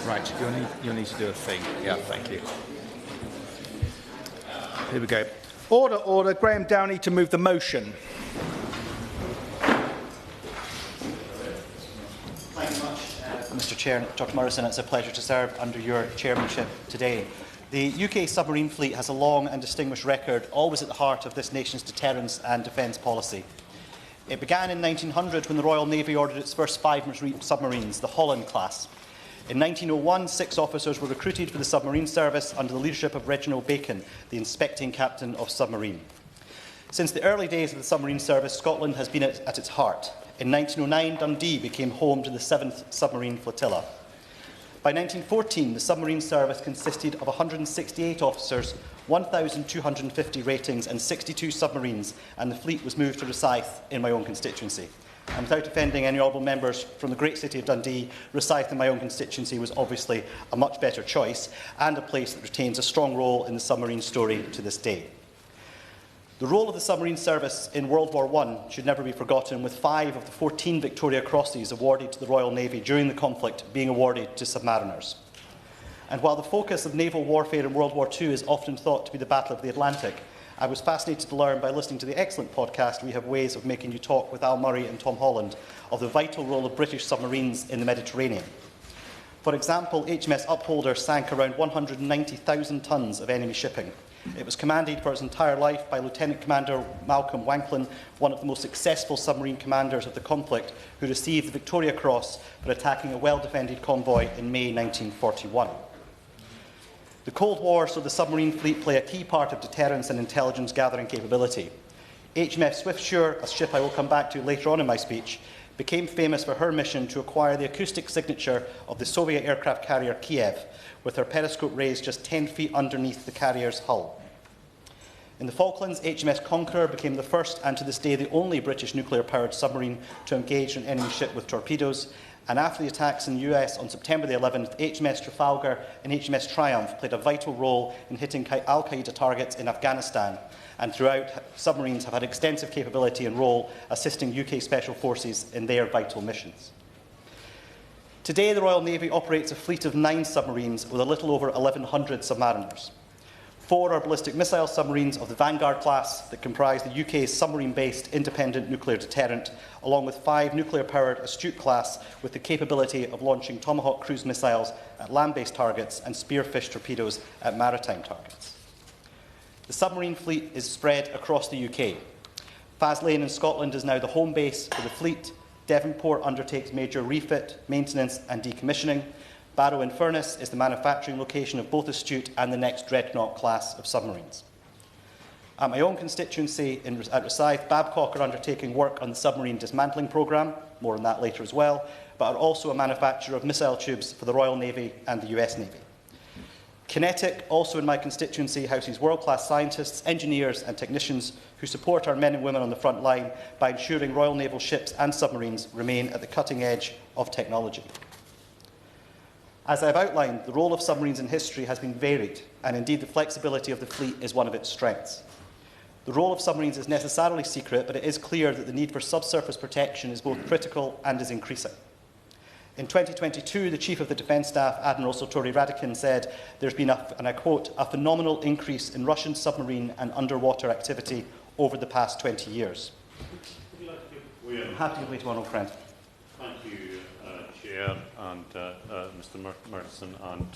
Right, you'll need to do a thing. Yeah, thank you. Here we go. Order, order. Graham Downey to move the motion. Thank you much, Mr. Chair. Dr. Morrison, it's a pleasure to serve under your chairmanship today. The UK submarine fleet has a long and distinguished record, always at the heart of this nation's deterrence and defence policy. It began in 1900 when the Royal Navy ordered its first 5 submarines, the Holland class. In 1901, 6 officers were recruited for the submarine service under the leadership of Reginald Bacon, the inspecting captain of submarine. Since the early days of the submarine service, Scotland has been at its heart. In 1909, Dundee became home to the 7th submarine flotilla. By 1914, the submarine service consisted of 168 officers, 1,250 ratings and 62 submarines, and the fleet was moved to Rosyth in my own constituency. And without offending any honourable members from the great city of Dundee, Rosyth in my own constituency was obviously a much better choice and a place that retains a strong role in the submarine story to this day. The role of the submarine service in World War I should never be forgotten, with 5 of the 14 Victoria Crosses awarded to the Royal Navy during the conflict being awarded to submariners. And while the focus of naval warfare in World War II is often thought to be the Battle of the Atlantic, I was fascinated to learn by listening to the excellent podcast We Have Ways of Making You Talk with Al Murray and Tom Holland of the vital role of British submarines in the Mediterranean. For example, HMS Upholder sank around 190,000 tonnes of enemy shipping. It was commanded for its entire life by Lieutenant Commander Malcolm Wanklin, one of the most successful submarine commanders of the conflict, who received the Victoria Cross for attacking a well-defended convoy in May 1941. The Cold War saw the submarine fleet play a key part of deterrence and intelligence gathering capability. HMS Swiftsure, a ship I will come back to later on in my speech, became famous for her mission to acquire the acoustic signature of the Soviet aircraft carrier Kiev, with her periscope raised just 10 feet underneath the carrier's hull. In the Falklands, HMS Conqueror became the first and to this day the only British nuclear-powered submarine to engage an enemy ship with torpedoes. And after the attacks in the US on September the 11th, HMS Trafalgar and HMS Triumph played a vital role in hitting al-Qaeda targets in Afghanistan, and throughout, submarines have had extensive capability and role assisting UK Special Forces in their vital missions. Today, the Royal Navy operates a fleet of 9 submarines with a little over 1,100 submariners. 4 are ballistic missile submarines of the Vanguard class that comprise the UK's submarine-based independent nuclear deterrent, along with 5 nuclear-powered Astute class with the capability of launching Tomahawk cruise missiles at land-based targets and Spearfish torpedoes at maritime targets. The submarine fleet is spread across the UK. Faslane in Scotland is now the home base for the fleet. Devonport undertakes major refit, maintenance and decommissioning. Barrow-in-Furness is the manufacturing location of both Astute and the next Dreadnought class of submarines. At my own constituency at Rosyth, Babcock are undertaking work on the submarine dismantling programme, more on that later as well, but are also a manufacturer of missile tubes for the Royal Navy and the US Navy. Kinetic, also in my constituency, houses world-class scientists, engineers and technicians who support our men and women on the front line by ensuring Royal Naval ships and submarines remain at the cutting edge of technology. As I have outlined, the role of submarines in history has been varied, and indeed the flexibility of the fleet is one of its strengths. The role of submarines is necessarily secret, but it is clear that the need for subsurface protection is both critical and is increasing. In 2022, the Chief of the Defence Staff, Admiral Sotori Radikin, said there's been, and I quote, a phenomenal increase in Russian submarine and underwater activity over the past 20 years. Would you like to give I'm happy to wait one, old friend. Thank you, Chair and Mr. Murchison, and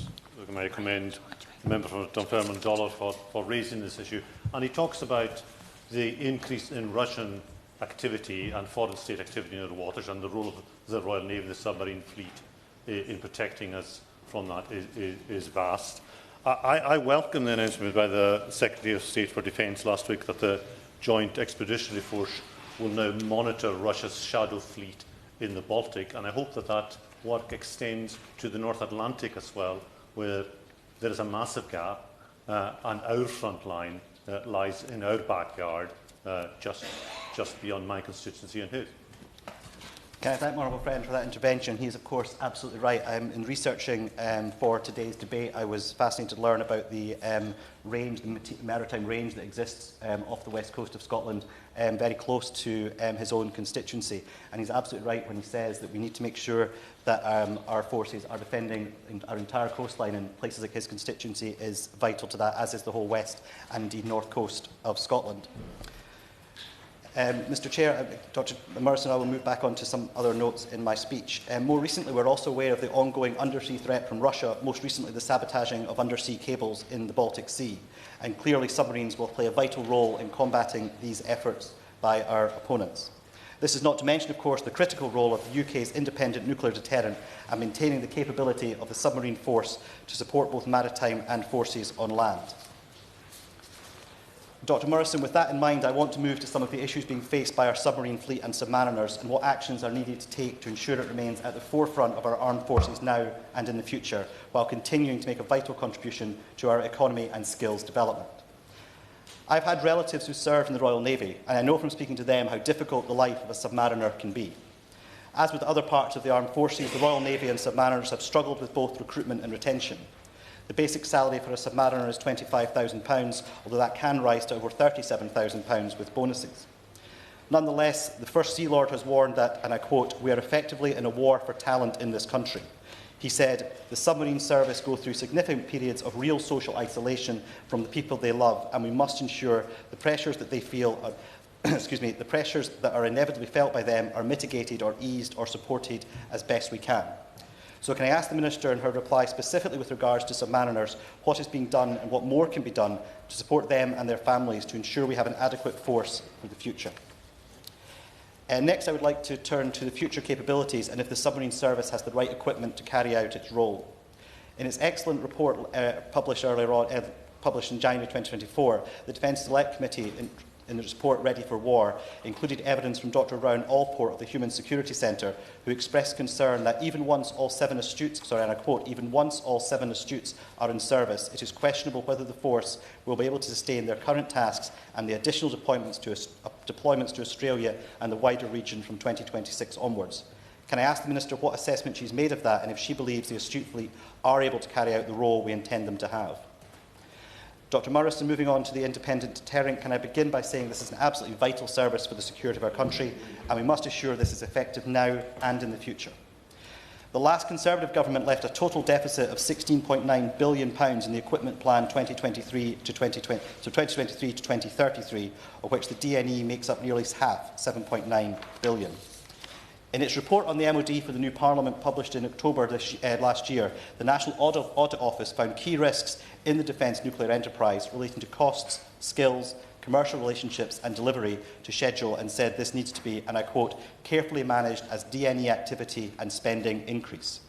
may I commend the member from Dunfermline Dollar for raising this issue. And he talks about the increase in Russian activity and foreign state activity in the waters, and the role of the Royal Navy and the submarine fleet in protecting us from that is vast. I welcome the announcement by the Secretary of State for Defence last week that the Joint Expeditionary Force will now monitor Russia's shadow fleet in the Baltic, and I hope that that work extends to the North Atlantic as well, where there is a massive gap, and our front line lies in our backyard, just beyond my constituency and his. Can I thank my honourable friend for that intervention? He is, of course, absolutely right. In researching for today's debate, I was fascinated to learn about the range, the maritime range that exists off the west coast of Scotland, very close to his own constituency. And he's absolutely right when he says that we need to make sure that our forces are defending our entire coastline, and places like his constituency is vital to that, as is the whole west and indeed north coast of Scotland. Mr Chair, Dr Morrison, I will move back on to some other notes in my speech. More recently, we're also aware of the ongoing undersea threat from Russia, most recently the sabotaging of undersea cables in the Baltic Sea. And clearly submarines will play a vital role in combating these efforts by our opponents. This is not to mention, of course, the critical role of the UK's independent nuclear deterrent and maintaining the capability of the submarine force to support both maritime and forces on land. Dr Morrison, with that in mind, I want to move to some of the issues being faced by our submarine fleet and submariners, and what actions are needed to take to ensure it remains at the forefront of our armed forces now and in the future, while continuing to make a vital contribution to our economy and skills development. I've had relatives who served in the Royal Navy, and I know from speaking to them how difficult the life of a submariner can be. As with other parts of the armed forces, the Royal Navy and submariners have struggled with both recruitment and retention. The basic salary for a submariner is £25,000, although that can rise to over £37,000 with bonuses. Nonetheless, the First Sea Lord has warned that, and I quote, "We are effectively in a war for talent in this country." He said, "The submarine service go through significant periods of real social isolation from the people they love, and we must ensure the pressures that they feel are the pressures that are inevitably felt by them are mitigated or eased or supported as best we can." So can I ask the Minister in her reply specifically with regards to submariners what is being done and what more can be done to support them and their families to ensure we have an adequate force for the future? Next, I would like to turn to the future capabilities and if the submarine service has the right equipment to carry out its role. In its excellent report published in January 2024, the Defence Select Committee in its report Ready for War included evidence from Dr Rowan Allport of the Human Security Centre, who expressed concern that even once all 7 astutes, and I quote, "even once all 7 astutes are in service, it is questionable whether the force will be able to sustain their current tasks and the additional deployments to Australia and the wider region from 2026 onwards." Can I ask the Minister what assessment she's made of that, and if she believes the astute fleet are able to carry out the role we intend them to have? Dr Morrison, moving on to the independent deterrent, can I begin by saying this is an absolutely vital service for the security of our country, and we must assure this is effective now and in the future. The last Conservative government left a total deficit of £16.9 billion in the equipment plan 2023 to 2033, of which the DNE makes up nearly half, £7.9 billion. In its report on the MOD for the new Parliament, published in October last year, the National Audit Office found key risks in the defence nuclear enterprise relating to costs, skills, commercial relationships and delivery to schedule, and said this needs to be, and I quote, "carefully managed as DNE activity and spending increase."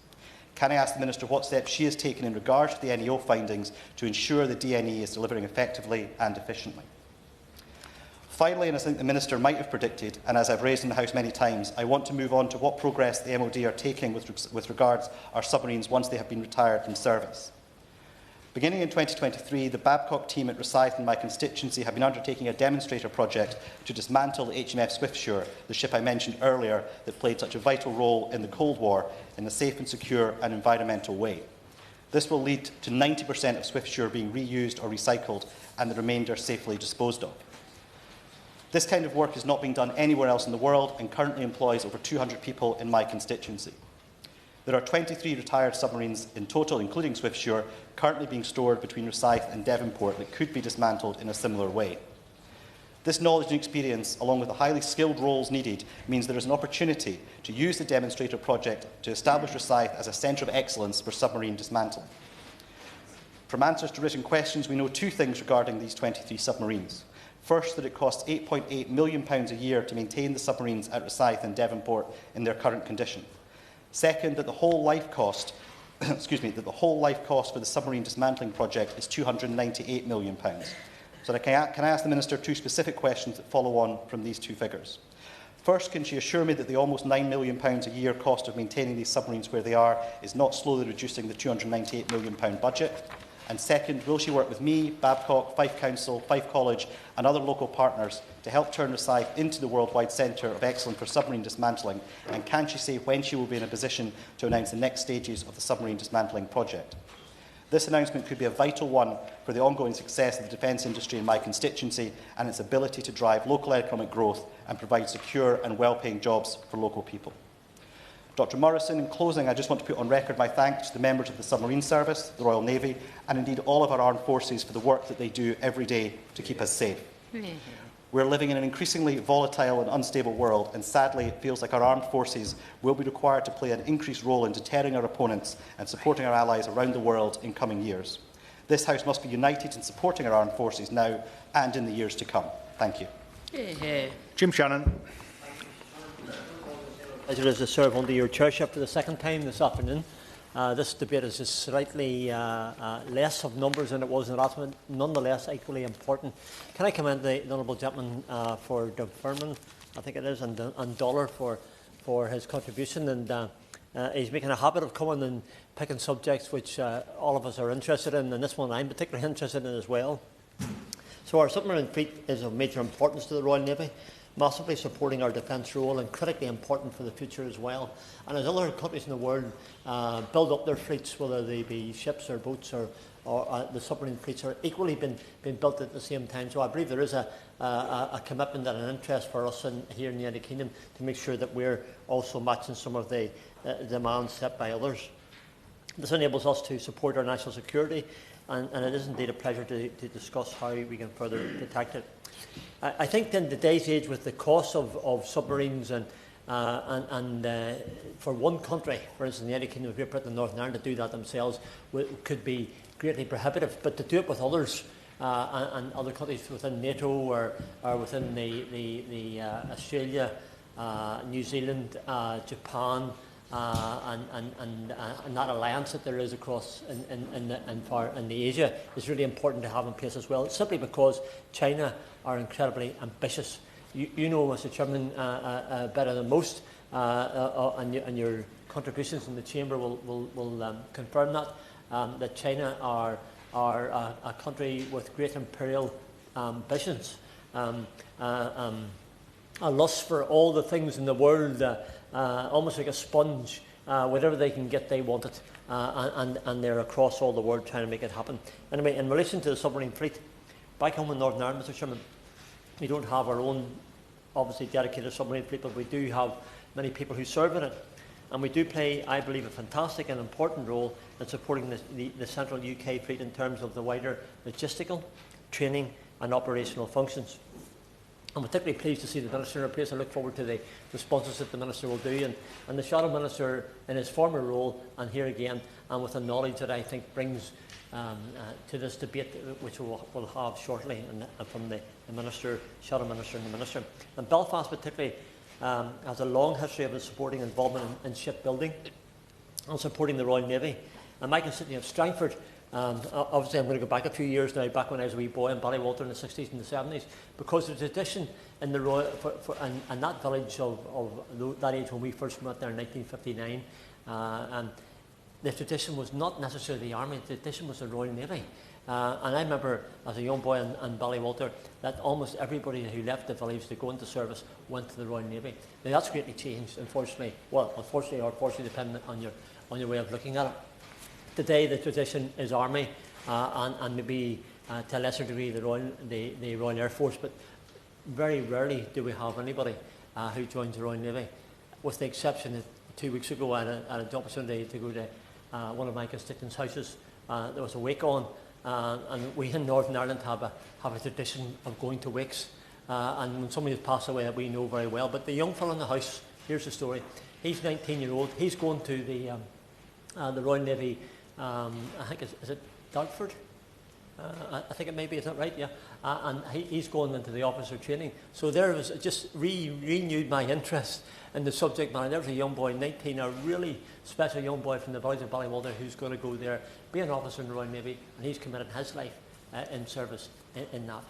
Can I ask the Minister what steps she has taken in regard to the NEO findings to ensure the DNE is delivering effectively and efficiently? Finally, and as I think the Minister might have predicted, and as I've raised in the House many times, I want to move on to what progress the MOD are taking with regards to our submarines once they have been retired from service. Beginning in 2023, the Babcock team at Rosyth in my constituency have been undertaking a demonstrator project to dismantle the HMF Swiftsure, the ship I mentioned earlier that played such a vital role in the Cold War, in a safe and secure and environmental way. This will lead to 90% of Swiftsure being reused or recycled and the remainder safely disposed of. This kind of work is not being done anywhere else in the world and currently employs over 200 people in my constituency. There are 23 retired submarines in total, including Swiftsure, currently being stored between Rosyth and Devonport that could be dismantled in a similar way. This knowledge and experience, along with the highly skilled roles needed, means there is an opportunity to use the demonstrator project to establish Rosyth as a centre of excellence for submarine dismantling. From answers to written questions, we know 2 things regarding these 23 submarines. First, that it costs £8.8 million a year to maintain the submarines at Rosyth and Devonport in their current condition. Second, that the whole life cost, for the submarine dismantling project is £298 million. So can I ask the Minister 2 specific questions that follow on from these 2 figures? First, can she assure me that the almost £9 million a year cost of maintaining these submarines where they are is not slowly reducing the £298 million budget? And second, will she work with me, Babcock, Fife Council, Fife College and other local partners to help turn Rosyth into the worldwide centre of excellence for submarine dismantling? And can she say when she will be in a position to announce the next stages of the submarine dismantling project? This announcement could be a vital one for the ongoing success of the defence industry in my constituency and its ability to drive local economic growth and provide secure and well-paying jobs for local people. Dr Morrison, in closing, I just want to put on record my thanks to the members of the Submarine Service, the Royal Navy, and indeed all of our armed forces for the work that they do every day to keep us safe. We're living in an increasingly volatile and unstable world, and sadly it feels like our armed forces will be required to play an increased role in deterring our opponents and supporting our allies around the world in coming years. This House must be united in supporting our armed forces now and in the years to come. Thank you. Jim Shannon. Pleasure is to serve under your chairship for the second time this afternoon. This debate is just slightly less of numbers than it was in the last one, nonetheless equally important. Can I commend the honourable gentleman for Dunfermline, I think it is, and Dollar for his contribution. And he's making a habit of coming and picking subjects which all of us are interested in, and this one I'm particularly interested in as well. So our submarine fleet is of major importance to the Royal Navy, massively supporting our defence role and critically important for the future as well. And as other countries in the world build up their fleets, whether they be ships or boats or the submarine fleets are equally being built at the same time. So I believe there is a commitment and an interest for us here in the United Kingdom to make sure that we're also matching some of the demands set by others. This enables us to support our national security, and it is indeed a pleasure to discuss how we can further protect it. I think in today's age, with the cost of submarines and for one country, for instance, the United Kingdom, Great Britain and Northern Ireland, to do that themselves could be greatly prohibitive. But to do it with others and other countries within NATO or within the Australia, New Zealand, Japan, and that alliance that there is across in the Asia is really important to have in place as well. Simply because China are incredibly ambitious. You know, Mr. Chairman, better than most, and your contributions in the Chamber will confirm that China are a country with great imperial ambitions, a lust for all the things in the world. Almost like a sponge, whatever they can get, they want it, and they're across all the world trying to make it happen. Anyway, in relation to the submarine fleet, back home in Northern Ireland, Mr. Chairman, we don't have our own, obviously, dedicated submarine fleet, but we do have many people who serve in it, and we do play, I believe, a fantastic and important role in supporting the central UK fleet in terms of the wider logistical, training and operational functions. I'm particularly pleased to see the Minister in place. I look forward to the responses that the Minister will do, and the Shadow Minister in his former role, and here again, and with the knowledge that I think brings to this debate, which we'll have shortly, and from the Minister, Shadow Minister and the Minister. And Belfast particularly has a long history of supporting involvement in shipbuilding and supporting the Royal Navy. And my constituency of Strangford, obviously I'm going to go back a few years now, back when I was a wee boy in Ballywalter in the 60s and the 70s, because the tradition in the Royal, and that village of that age when we first met there in 1959, and the tradition was not necessarily the Army, the tradition was the Royal Navy. And I remember as a young boy in Ballywalter that almost everybody who left the village to go into service went to the Royal Navy. Now that's greatly changed, unfortunately. Well, unfortunately or fortunately, depending on your way of looking at it. Today the tradition is Army and maybe to a lesser degree the Royal Air Force, but very rarely do we have anybody who joins the Royal Navy, with the exception that 2 weeks ago I had the opportunity to go to one of my constituents' houses. There was a wake on, and we in Northern Ireland have a tradition of going to wakes, and when somebody has passed away we know very well. But the young fellow in the house, here's the story. He's 19-year-old. He's going to the Royal Navy. I think is it Dartford? I think it may be. Is that right? Yeah. And he's going into the officer training. So there was just renewed my interest in the subject matter. There was a young boy, 19, a really special young boy from the village of Ballywalter, who's going to go there, be an officer in the Royal Navy, and he's committed his life in service in that.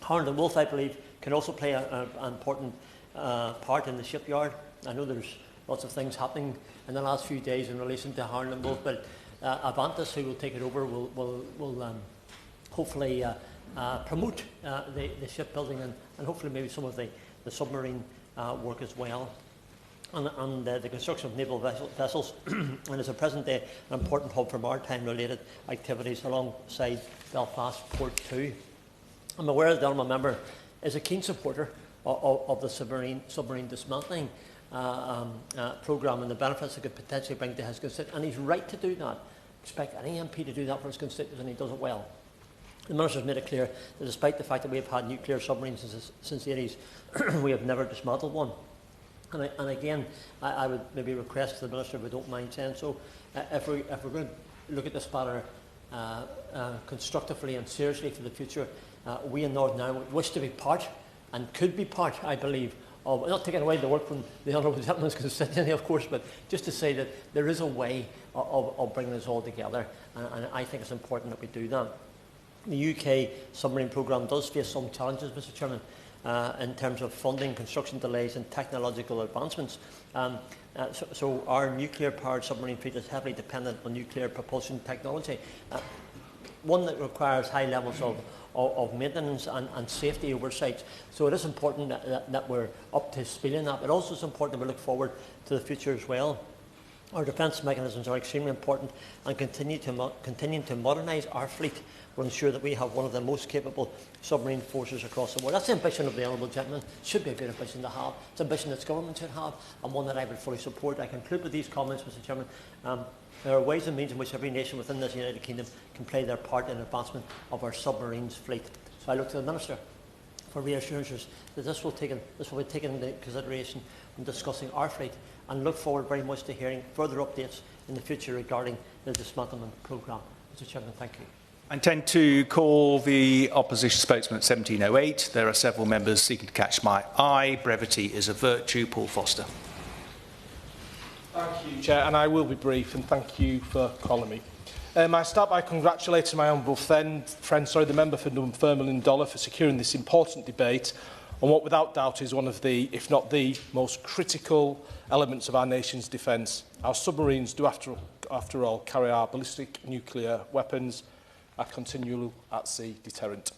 Harland and Wolff, I believe, can also play an important part in the shipyard. I know there's lots of things happening in the last few days in relation to Harland and Wolff, but Avantis, who will take it over, will hopefully promote the shipbuilding and hopefully maybe some of the submarine work as well. And the construction of naval vessels, and is at present day an important hub for maritime-related activities alongside Belfast Port 2. I'm aware that the honourable member is a keen supporter of the submarine dismantling programme and the benefits it could potentially bring to his constituents, and he's right to do that. Expect any MP to do that for his constituents, and he does it well. The Minister has made it clear that despite the fact that we have had nuclear submarines since the 80s, we have never dismantled one. And again, I would maybe request to the Minister, if we don't mind saying so, if we're going to look at this matter constructively and seriously for the future, we in Northern Ireland wish to be part, and could be part, I believe, of, not taking away the work from the Honourable Gentleman's constituency, of course, but just to say that there is a way of bringing us all together, and I think it's important that we do that. The UK submarine programme does face some challenges, Mr Chairman, in terms of funding, construction delays and technological advancements. So our nuclear-powered submarine fleet is heavily dependent on nuclear propulsion technology, one that requires high levels of maintenance and safety oversight. So it is important that we're up to speed in that, but also it's important that we look forward to the future as well. Our defence mechanisms are extremely important, and continuing to modernise our fleet will ensure that we have one of the most capable submarine forces across the world. That's the ambition of the Honourable Gentleman. It should be a great ambition to have. It's an ambition that government should have, and one that I would fully support. I conclude with these comments, Mr Chairman. There are ways and means in which every nation within this United Kingdom can play their part in the advancement of our submarines fleet. So I look to the Minister for reassurances that this will be taken into consideration when discussing our fleet, and look forward very much to hearing further updates in the future regarding the dismantlement programme. Mr Chairman, thank you. I intend to call the opposition spokesman at 1708. There are several members seeking to catch my eye. Brevity is a virtue. Paul Foster. Thank you, Chair, and I will be brief, and thank you for calling me. I start by congratulating my honourable friend, the member for Dunfermline Dollar, for securing this important debate on what without doubt is one of the, if not the, most critical elements of our nation's defence. Our submarines do, after all, carry our ballistic nuclear weapons, a continual at-sea deterrent.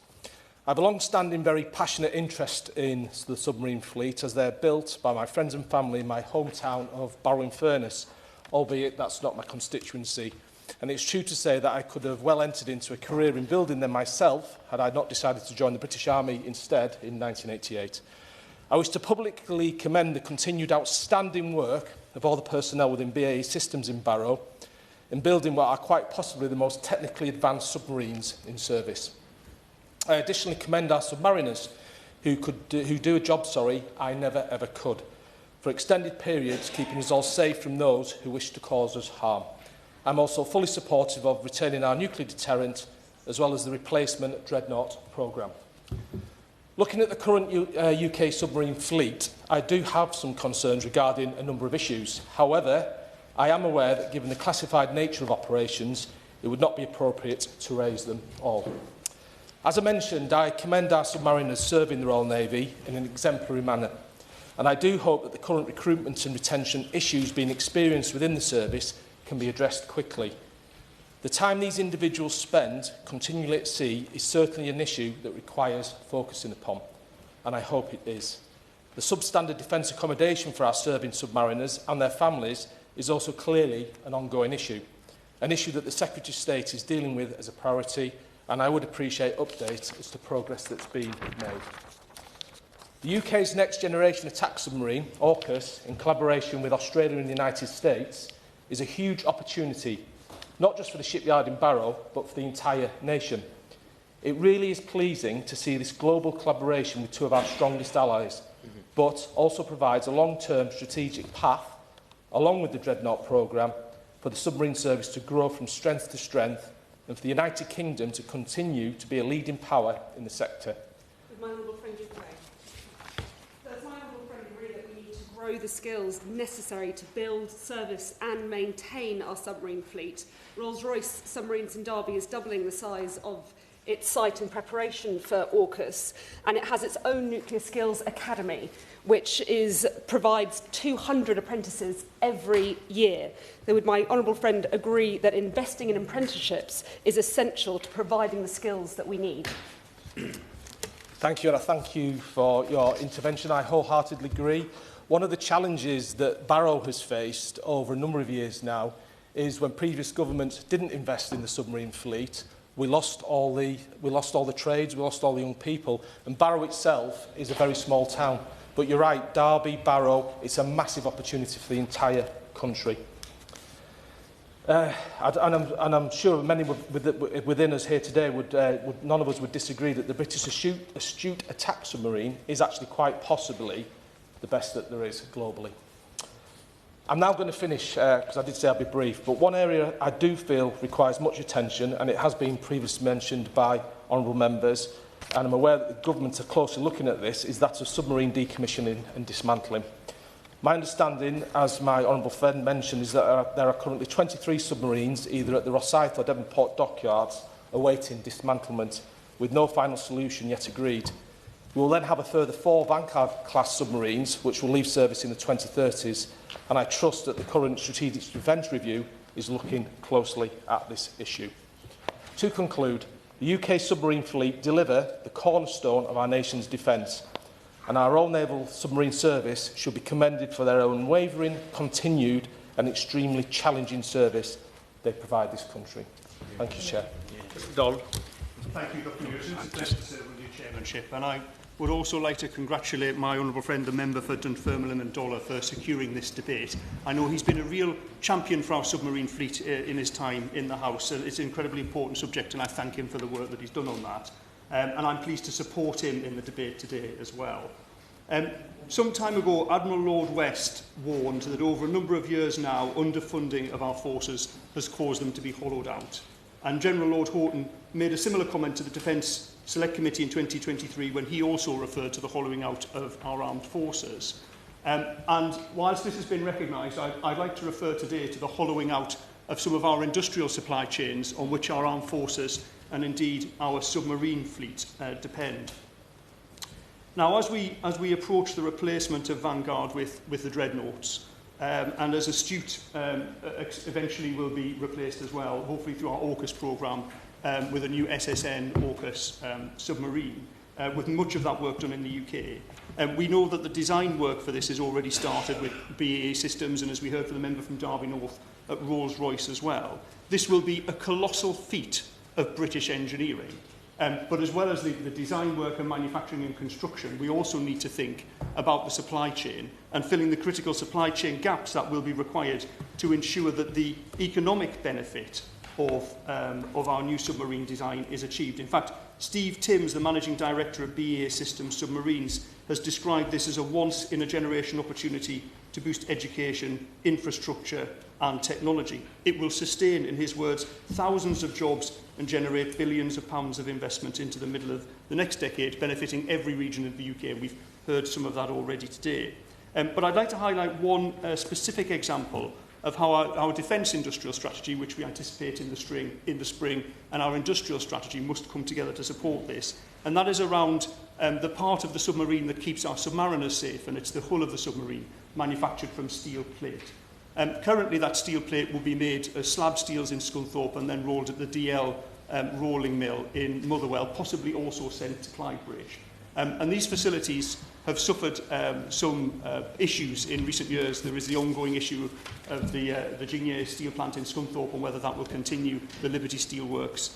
I have a long-standing, very passionate interest in the submarine fleet, as they're built by my friends and family in my hometown of Barrow-in-Furness, albeit that's not my constituency. And it's true to say that I could have well entered into a career in building them myself had I not decided to join the British Army instead in 1988. I wish to publicly commend the continued outstanding work of all the personnel within BAE Systems in Barrow in building what are quite possibly the most technically advanced submarines in service. I additionally commend our submariners who do a job, I never ever could, for extended periods, keeping us all safe from those who wish to cause us harm. I'm also fully supportive of retaining our nuclear deterrent, as well as the replacement Dreadnought programme. Looking at the current UK submarine fleet, I do have some concerns regarding a number of issues. However, I am aware that given the classified nature of operations, it would not be appropriate to raise them all. As I mentioned, I commend our submariners serving the Royal Navy in an exemplary manner, and I do hope that the current recruitment and retention issues being experienced within the service can be addressed quickly. The time these individuals spend continually at sea is certainly an issue that requires focusing upon, and I hope it is. The substandard defence accommodation for our serving submariners and their families is also clearly an ongoing issue that the Secretary of State is dealing with as a priority, and I would appreciate updates as to progress that's been made. The UK's next generation attack submarine, AUKUS, in collaboration with Australia and the United States, is a huge opportunity, not just for the shipyard in Barrow, but for the entire nation. It really is pleasing to see this global collaboration with two of our strongest allies, but also provides a long-term strategic path, along with the Dreadnought programme, for the submarine service to grow from strength to strength, and for the United Kingdom to continue to be a leading power in the sector. Does my honourable friend agree? Does my honourable friend agree that we need to grow the skills necessary to build, service and maintain our submarine fleet? Rolls-Royce Submarines in Derby is doubling the size of its site in preparation for AUKUS, and it has its own Nuclear Skills Academy, which provides 200 apprentices every year. So would my honourable friend agree that investing in apprenticeships is essential to providing the skills that we need? Thank you, and I thank you for your intervention. I wholeheartedly agree. One of the challenges that Barrow has faced over a number of years now is when previous governments didn't invest in the submarine fleet, we lost all the trades, we lost all the young people, and Barrow itself is a very small town. But you're right, Derby, Barrow, it's a massive opportunity for the entire country. And I'm sure many within us here today none of us would disagree that the British astute attack submarine is actually quite possibly the best that there is globally. I'm now going to finish, because I did say I'd be brief, but one area I do feel requires much attention, and it has been previously mentioned by honourable members, and I'm aware that the government are closely looking at this, is that of submarine decommissioning and dismantling. My understanding, as my honourable friend mentioned, is that there are currently 23 submarines, either at the Rosyth or Devonport dockyards, awaiting dismantlement, with no final solution yet agreed. We will then have a further 4 Vanguard-class submarines, which will leave service in the 2030s, and I trust that the current Strategic Defence Review is looking closely at this issue. To conclude, the UK submarine fleet deliver the cornerstone of our nation's defence, and our Royal Naval Submarine Service should be commended for their unwavering, continued and extremely challenging service they provide this country. Thank you, Chair. Donald. Thank you, Dr. Newton. It's a pleasure to serve with your chairmanship, and I would also like to congratulate my honourable friend, the member for Dunfermline and Dollar, for securing this debate. I know he's been a real champion for our submarine fleet in his time in the House. It's an incredibly important subject, and I thank him for the work that he's done on that. And I'm pleased to support him in the debate today as well. Some time ago, Admiral Lord West warned that over a number of years now, underfunding of our forces has caused them to be hollowed out. And General Lord Houghton made a similar comment to the Defence Select Committee in 2023 when he also referred to the hollowing out of our armed forces. And whilst this has been recognised, I'd like to refer today to the hollowing out of some of our industrial supply chains on which our armed forces and indeed our submarine fleet depend. Now, as we approach the replacement of Vanguard with the dreadnoughts, and as Astute eventually will be replaced as well, hopefully through our AUKUS programme, with a new SSN AUKUS submarine, with much of that work done in the UK. We know that the design work for this is already started with BAE Systems, and as we heard from the member from Derby North, at Rolls-Royce as well. This will be a colossal feat of British engineering. But as well as the design work and manufacturing and construction, we also need to think about the supply chain and filling the critical supply chain gaps that will be required to ensure that the economic benefit of our new submarine design is achieved. In fact, Steve Timms, the Managing Director of BAE Systems Submarines, has described this as a once-in-a-generation opportunity to boost education, infrastructure and technology. It will sustain, in his words, thousands of jobs and generate billions of pounds of investment into the middle of the next decade, benefiting every region of the UK, and we've heard some of that already today. But I'd like to highlight one specific example of how our defence industrial strategy, which we anticipate in the spring, and our industrial strategy must come together to support this. And that is around the part of the submarine that keeps our submariners safe, and it's the hull of the submarine, manufactured from steel plate. Currently, that steel plate will be made as slab steels in Scunthorpe and then rolled at the DL rolling mill in Motherwell, possibly also sent to Clydebridge. And these facilities have suffered some issues in recent years. There is the ongoing issue of the Gignier steel plant in Scunthorpe and whether that will continue, the Liberty Steelworks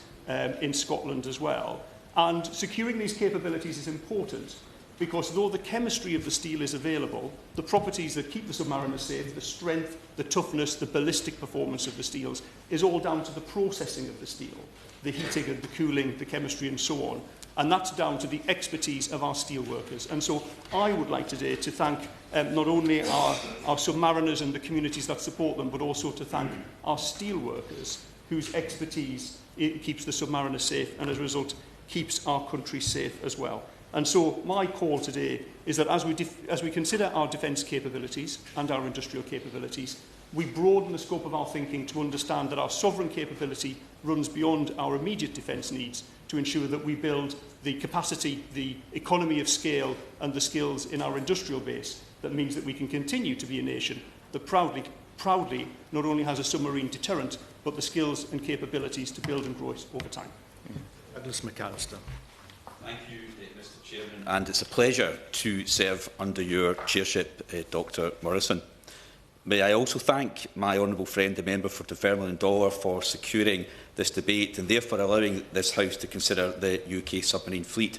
in Scotland as well. And securing these capabilities is important because though the chemistry of the steel is available, the properties that keep the submariner safe, the strength, the toughness, the ballistic performance of the steels, is all down to the processing of the steel, the heating and the cooling, the chemistry and so on. And that's down to the expertise of our steel workers. And so I would like today to thank not only our submariners and the communities that support them, but also to thank our steel workers whose expertise keeps the submariner safe and as a result keeps our country safe as well. And so my call today is that as we consider our defence capabilities and our industrial capabilities, we broaden the scope of our thinking to understand that our sovereign capability runs beyond our immediate defence needs to ensure that we build the capacity, the economy of scale and the skills in our industrial base that means that we can continue to be a nation that proudly not only has a submarine deterrent, but the skills and capabilities to build and grow it over time. Douglas McAllister. Thank you, Mr Chairman. And it's a pleasure to serve under your chairship, Dr Morrison. May I also thank my honourable friend, the member for Dunfermline and Dollar, for securing this debate and therefore allowing this House to consider the UK submarine fleet.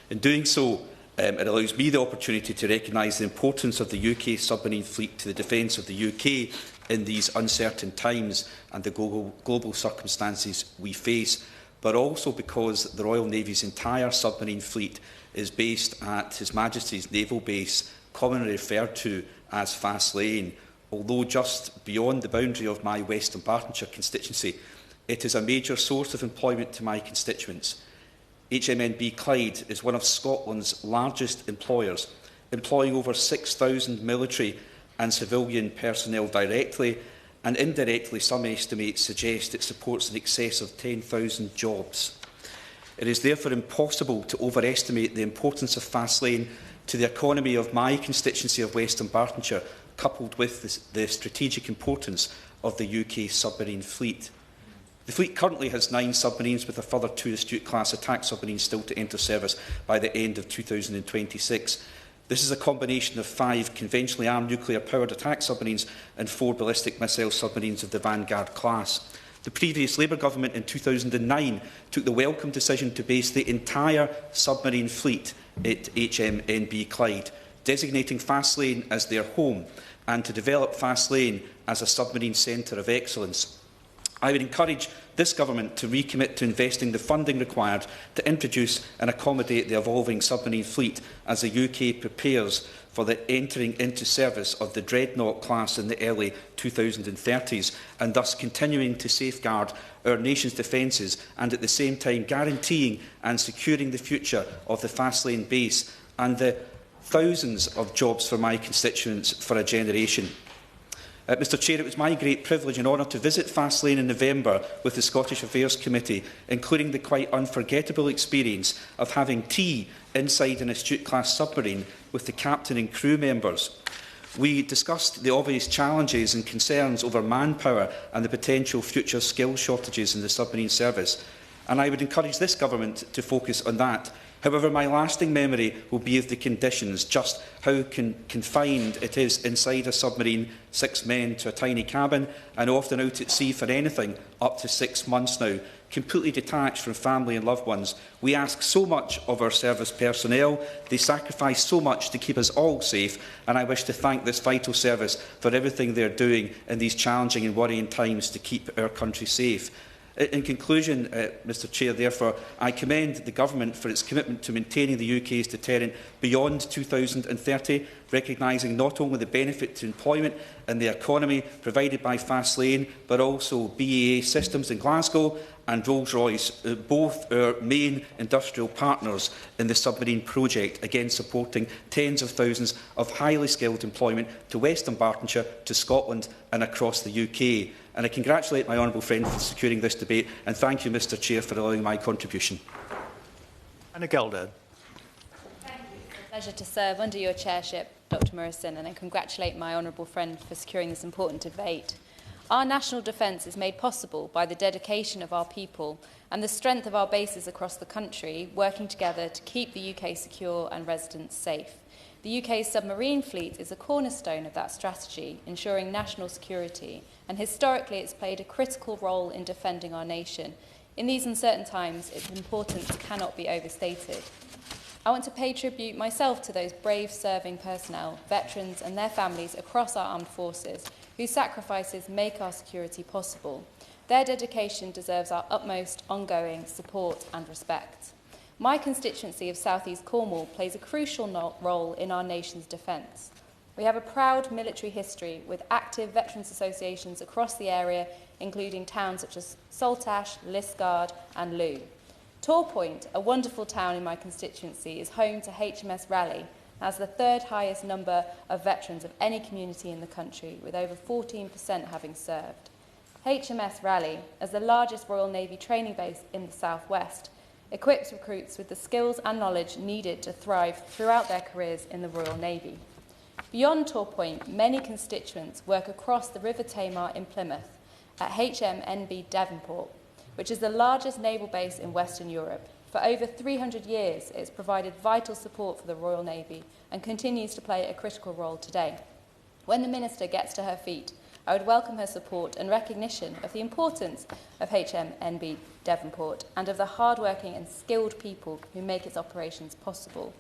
In doing so, it allows me the opportunity to recognise the importance of the UK submarine fleet to the defence of the UK in these uncertain times and the global circumstances we face, but also because the Royal Navy's entire submarine fleet is based at His Majesty's Naval Base, commonly referred to as Faslane. Although just beyond the boundary of my Western Bartonshire constituency, it is a major source of employment to my constituents. HMNB Clyde is one of Scotland's largest employers, employing over 6,000 military and civilian personnel directly, and indirectly some estimates suggest it supports in excess of 10,000 jobs. It is therefore impossible to overestimate the importance of Faslane to the economy of my constituency of Western Bartonshire, coupled with the strategic importance of the UK submarine fleet. The fleet currently has 9 submarines, with a further 2 Astute-class attack submarines still to enter service by the end of 2026. This is a combination of 5 conventionally armed nuclear-powered attack submarines and 4 ballistic missile submarines of the Vanguard class. The previous Labour government in 2009 took the welcome decision to base the entire submarine fleet at HMNB Clyde, designating Faslane as their home and to develop Faslane as a submarine centre of excellence. I would encourage this government to recommit to investing the funding required to introduce and accommodate the evolving submarine fleet as the UK prepares for the entering into service of the Dreadnought class in the early 2030s, and thus continuing to safeguard our nation's defences and at the same time guaranteeing and securing the future of the Faslane base and the thousands of jobs for my constituents for a generation. Mr Chair, it was my great privilege and honour to visit Faslane in November with the Scottish Affairs Committee, including the quite unforgettable experience of having tea inside an Astute-class submarine with the captain and crew members. We discussed the obvious challenges and concerns over manpower and the potential future skill shortages in the submarine service, and I would encourage this government to focus on that. However, my lasting memory will be of the conditions, just how confined it is inside a submarine, 6 men to a tiny cabin, and often out at sea for anything up to 6 months now, completely detached from family and loved ones. We ask so much of our service personnel, they sacrifice so much to keep us all safe, and I wish to thank this vital service for everything they are doing in these challenging and worrying times to keep our country safe. In conclusion, Mr Chair, therefore, I commend the Government for its commitment to maintaining the UK's deterrent beyond 2030, recognising not only the benefit to employment and the economy provided by Faslane, but also BAE Systems in Glasgow and Rolls-Royce, both our main industrial partners in the submarine project, again supporting tens of thousands of highly skilled employment to Western Bartonshire, to Scotland and across the UK. And I congratulate my honourable friend for securing this debate, and thank you, Mr Chair, for allowing my contribution. Anna Gelder. Thank you. It's a pleasure to serve under your chairship, Dr Morrison, and I congratulate my honourable friend for securing this important debate. Our national defence is made possible by the dedication of our people and the strength of our bases across the country working together to keep the UK secure and residents safe. The UK's submarine fleet is a cornerstone of that strategy, ensuring national security, and historically it's played a critical role in defending our nation. In these uncertain times, its importance cannot be overstated. I want to pay tribute myself to those brave serving personnel, veterans and their families across our armed forces, whose sacrifices make our security possible. Their dedication deserves our utmost ongoing support and respect. My constituency of South East Cornwall plays a crucial role in our nation's defence. We have a proud military history with active veterans associations across the area, including towns such as Saltash, Liskeard and Looe. Torpoint, a wonderful town in my constituency, is home to HMS Raleigh, as the 3rd highest number of veterans of any community in the country, with over 14% having served. HMS Raleigh, as the largest Royal Navy training base in the South West, equips recruits with the skills and knowledge needed to thrive throughout their careers in the Royal Navy. Beyond Tor Point, many constituents work across the River Tamar in Plymouth at HMNB Devonport, which is the largest naval base in Western Europe. For over 300 years, it's provided vital support for the Royal Navy and continues to play a critical role today. When the Minister gets to her feet, I would welcome her support and recognition of the importance of HMNB Devonport and of the hard-working and skilled people who make its operations possible.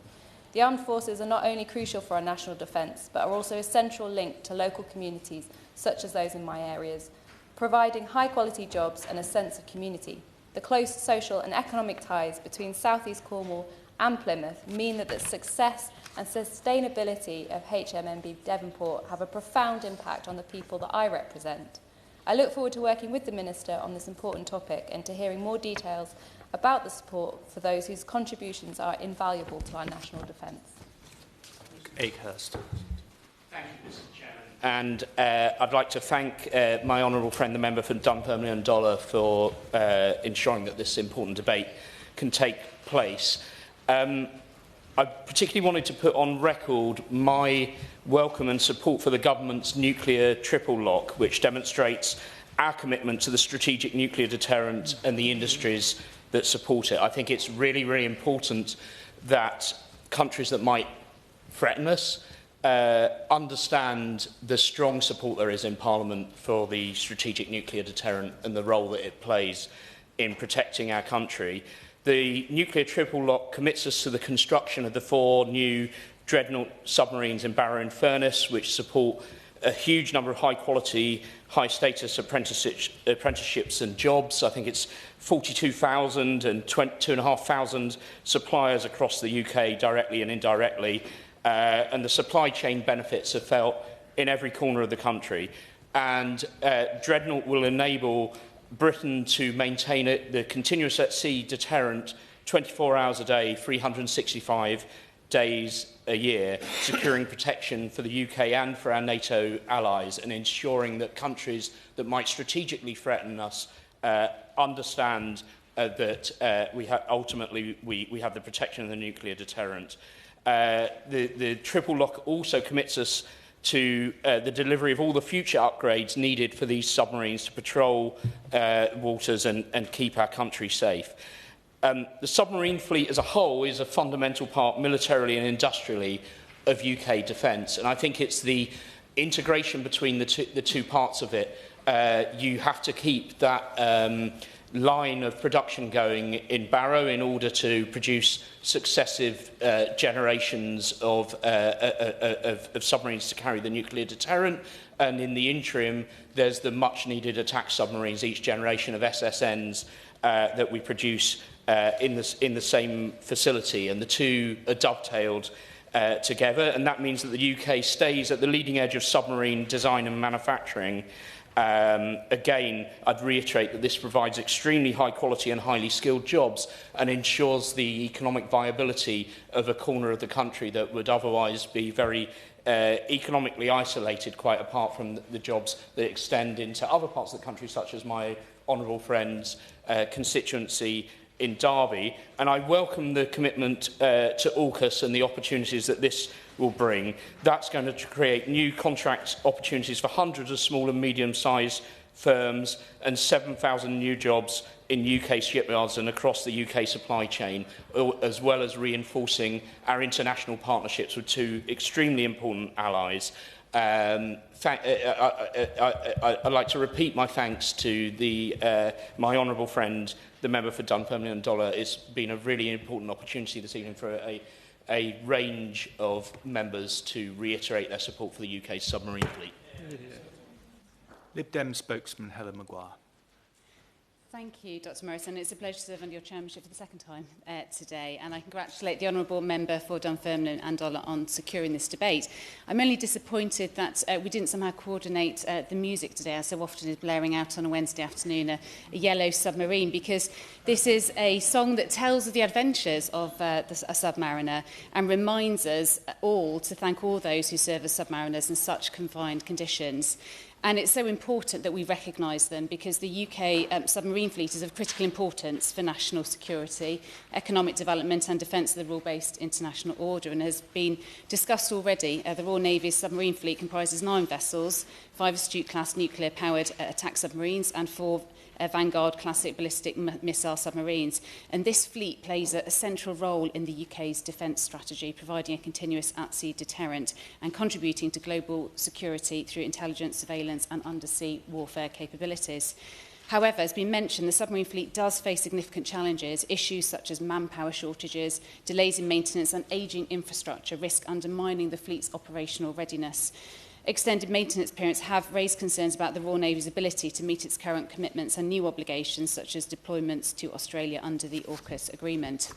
The armed forces are not only crucial for our national defence, but are also a central link to local communities, such as those in my areas, providing high-quality jobs and a sense of community. The close social and economic ties between South East Cornwall and Plymouth mean that the success and sustainability of HMNB Devonport have a profound impact on the people that I represent. I look forward to working with the Minister on this important topic and to hearing more details about the support for those whose contributions are invaluable to our national defence. Akehurst. Thank you, Mr. Chairman. And I'd like to thank my honourable friend, the member for Dunfermline and Dollar, for ensuring that this important debate can take place. I particularly wanted to put on record my welcome and support for the government's nuclear triple lock, which demonstrates our commitment to the strategic nuclear deterrent and the industries that support it. I think it's really, really important that countries that might threaten us understand the strong support there is in Parliament for the strategic nuclear deterrent and the role that it plays in protecting our country. The nuclear triple lock commits us to the construction of the 4 new dreadnought submarines in Barrow and Furness, which support a huge number of high-quality, high-status apprenticeships and jobs. I think it's 42,000 and 2,500 suppliers across the UK, directly and indirectly. And the supply chain benefits are felt in every corner of the country. And Dreadnought will enable Britain to maintain the continuous at sea deterrent 24 hours a day, 365 days a year, securing protection for the UK and for our NATO allies, and ensuring that countries that might strategically threaten us understand that ultimately we have the protection of the nuclear deterrent. The triple lock also commits us to the delivery of all the future upgrades needed for these submarines to patrol waters and keep our country safe. The submarine fleet as a whole is a fundamental part, militarily and industrially, of UK defence, and I think it's the integration between the two parts of it. You have to keep that line of production going in Barrow in order to produce successive generations of submarines to carry the nuclear deterrent, and in the interim there's the much needed attack submarines, each generation of SSNs that we produce in the same facility, and the two are dovetailed together, and that means that the UK stays at the leading edge of submarine design and manufacturing. Again, I'd reiterate that this provides extremely high quality and highly skilled jobs and ensures the economic viability of a corner of the country that would otherwise be very economically isolated, quite apart from the jobs that extend into other parts of the country, such as my honourable friend's constituency in Derby. And I welcome the commitment to AUKUS and the opportunities that this will bring. That's going to create new contract opportunities for hundreds of small and medium-sized firms and 7,000 new jobs in UK shipyards and across the UK supply chain, as well as reinforcing our international partnerships with two extremely important allies. I'd like to repeat my thanks to my honourable friend, the member for Dunfermline and Dollar. It's been a really important opportunity this evening for a range of members to reiterate their support for the UK submarine fleet. Lib Dem spokesman Helen Maguire. Thank you, Dr Morrison. It's a pleasure to serve under your chairmanship for the second time today, and I congratulate the honourable member for Dunfermline and Dollar on securing this debate. I'm only disappointed that we didn't somehow coordinate the music today, as so often is blaring out on a Wednesday afternoon, a yellow submarine, because this is a song that tells of the adventures of a submariner and reminds us all to thank all those who serve as submariners in such confined conditions. And it's so important that we recognise them because the UK submarine fleet is of critical importance for national security, economic development and defence of the rule-based international order. And has been discussed already, the Royal Navy's submarine fleet comprises 9 vessels, 5 Astute-class nuclear-powered attack submarines and 4 Vanguard classic ballistic missile submarines. And this fleet plays a central role in the UK's defence strategy, providing a continuous at-sea deterrent and contributing to global security through intelligence, surveillance and undersea warfare capabilities. However, as been mentioned, the submarine fleet does face significant challenges. Issues such as manpower shortages, delays in maintenance and ageing infrastructure risk undermining the fleet's operational readiness. Extended maintenance periods have raised concerns about the Royal Navy's ability to meet its current commitments and new obligations, such as deployments to Australia under the AUKUS agreement.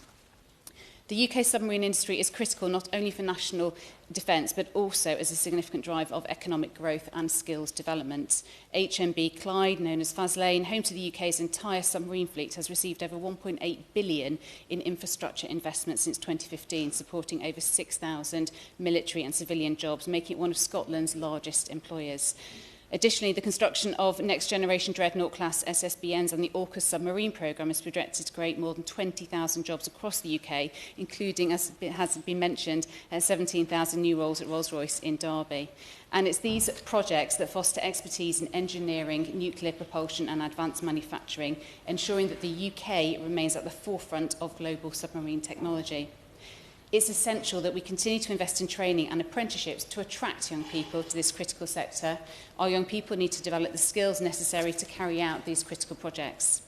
The UK submarine industry is critical not only for national defence but also as a significant driver of economic growth and skills development. HMB Clyde, known as Faslane, home to the UK's entire submarine fleet, has received over £1.8 billion in infrastructure investment since 2015, supporting over 6,000 military and civilian jobs, making it one of Scotland's largest employers. Additionally, the construction of next-generation Dreadnought-class SSBNs and the AUKUS submarine programme is projected to create more than 20,000 jobs across the UK, including, as has been mentioned, 17,000 new roles at Rolls-Royce in Derby. And it's these projects that foster expertise in engineering, nuclear propulsion and advanced manufacturing, ensuring that the UK remains at the forefront of global submarine technology. It's essential that we continue to invest in training and apprenticeships to attract young people to this critical sector. Our young people need to develop the skills necessary to carry out these critical projects.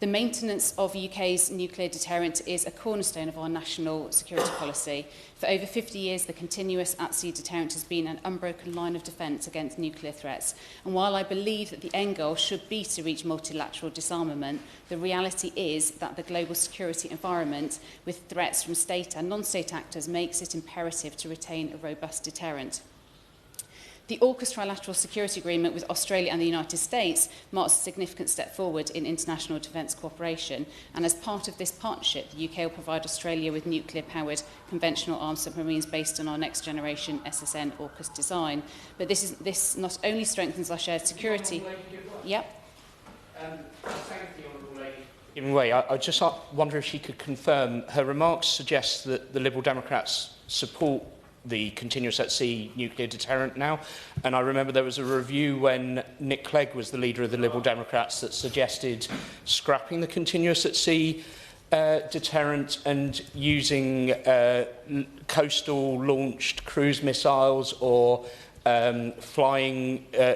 The maintenance of UK's nuclear deterrent is a cornerstone of our national security policy. For over 50 years, the continuous at-sea deterrent has been an unbroken line of defence against nuclear threats. And while I believe that the end goal should be to reach multilateral disarmament, the reality is that the global security environment, with threats from state and non-state actors, makes it imperative to retain a robust deterrent. The AUKUS trilateral security agreement with Australia and the United States marks a significant step forward in international defence cooperation, and as part of this partnership, the UK will provide Australia with nuclear-powered conventional armed submarines based on our next-generation SSN AUKUS design. But this not only strengthens our shared security... Yep. I just wonder if she could confirm her remarks suggest that the Liberal Democrats support the continuous at-sea nuclear deterrent now. And I remember there was a review when Nick Clegg was the leader of the Liberal Democrats that suggested scrapping the continuous at-sea deterrent and using coastal launched cruise missiles or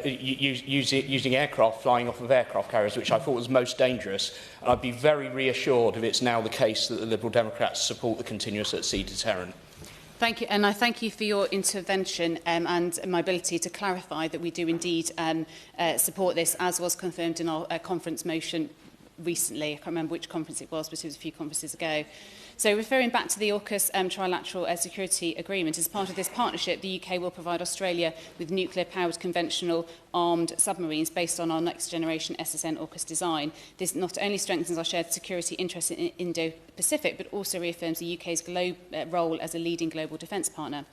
using aircraft flying off of aircraft carriers, which I thought was most dangerous. And I'd be very reassured if it's now the case that the Liberal Democrats support the continuous at-sea deterrent. Thank you, and I thank you for your intervention and my ability to clarify that we do indeed support this, as was confirmed in our conference motion recently. I can't remember which conference it was, but it was a few conferences ago. So referring back to the AUKUS trilateral security agreement, as part of this partnership, the UK will provide Australia with nuclear-powered conventional armed submarines based on our next-generation SSN AUKUS design. This not only strengthens our shared security interests in Indo-Pacific, but also reaffirms the UK's role as a leading global defence partner.